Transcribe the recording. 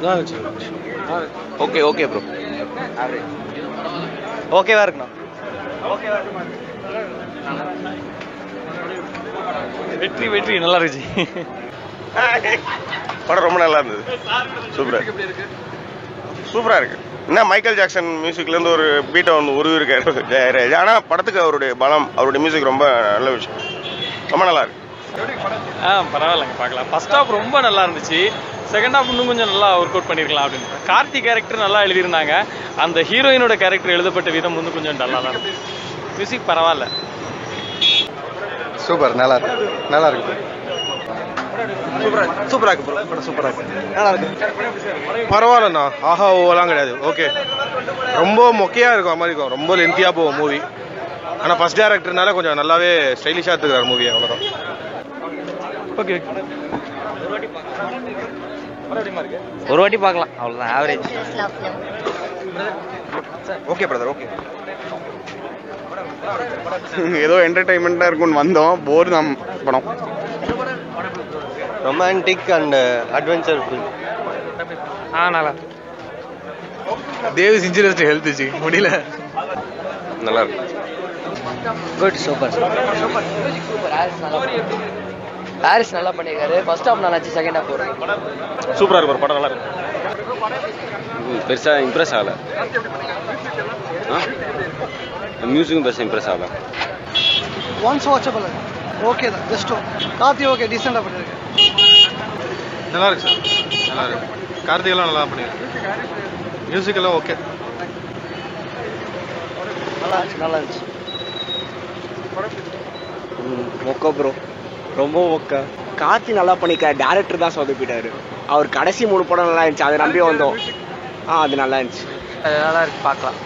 நல்லா இருந்துச்சு. Okay okay bro. ஓகேவா இருக்குண்ணா. வெற்றி வெற்றி நல்லா இருந்துச்சு. படம் ரொம்ப நல்லா இருந்தது. சூப்பராக இருக்கு. என்ன மைக்கேல் ஜாக்சன் மியூசிக்லேருந்து ஒரு பீட்டை வந்து உருவிருக்காரு. ஆனால் படத்துக்கு அவருடைய பலம், அவருடைய மியூசிக் ரொம்ப நல்ல விஷயம். ரொம்ப நல்லா இருக்கு. பரவாயில்லைங்க, பார்க்கலாம். ஃபர்ஸ்ட் ஹாஃப் ரொம்ப நல்லா இருந்துச்சு. செகண்ட் ஹாஃப் இன்னும் கொஞ்சம் நல்லா ஒர்க் அவுட் பண்ணியிருக்கலாம் அப்படின்னு. கார்த்தி கேரக்டர் நல்லா எழுதியிருந்தாங்க. அந்த ஹீரோயினோட கேரக்டர் எழுதப்பட்ட விதம் வந்து கொஞ்சம் நல்லா தான் இருக்கு. மியூசிக் பரவாயில்ல. சூப்பர், நல்லா இருக்கு. நல்லா இருக்கு. சூப்பராக இருக்கு ப்ரோ. படம் சூப்பராக இருக்கு. நல்லா இருக்கு. பரவாயில்லண்ணா. ஆஹா ஓலாம் கிடையாது. ஓகே, ரொம்ப மொக்கையாக இருக்கும் மாதிரி இருக்கும். ரொம்ப லென்த்தியாக போகும் மூவி. ஆனால் ஃபர்ஸ்ட் டேரக்டர்னால கொஞ்சம் நல்லாவே ஸ்டைலிஷாக எடுத்துக்கிறார் மூவி. அவ்வளோதான். ஓகே, ஒரு வாட்டி பார்க்கலாம், அவ்வளோதான். ஆவரேஜ். Okay brother, okay. ஏதோ என்டர்டைன்மெண்ட்டாக இருக்கும்னு வந்தோம். போர் தான் படம். Romantic and adventure film. நல்லா தேவ் சின்சியரஸ்ட் ஹெல்த் முடியல. நல்லா இருக்கு. Good, super. ஹாரிஸ் நல்லா பண்ணியிருக்காரு. ஃபர்ஸ்ட் ஹாஃப் நல்லா இருந்துச்சு, செகண்ட் ஹாஃப் சூப்பராக இருக்கும். படம் நல்லா இருக்கு. பெருசாக இம்ப்ரெஸ் ஆகலை. மியூசிக்கும் பெருசாக இம்ப்ரெஸ் ஆகலை. Once watchable. ஓகே தான், ஜஸ்ட் கார்த்தி ஓகே, டீசெண்டாக பண்ணியிருக்கு. நல்லா இருக்கு சார், நல்லா இருக்கு. கார்த்திகெல்லாம் நல்லா பண்ணியிருக்கு. மியூசிக் எல்லாம் ஓகே. நல்லா இருந்துச்சு, நல்லா இருந்துச்சு. மொக்க ப்ரோ, ரொம்ப மொக்க. கார்த்தி நல்லா பண்ணிருக்காரு. டேரக்டர் தான் சொதப்பிட்டாரு. அவர் கடைசி 3 படம் நல்லா இருந்துச்சு, அதை நம்பி வந்தோம். அது நல்லா இருந்துச்சு. நல்லா இருக்கு, பார்க்கலாம்.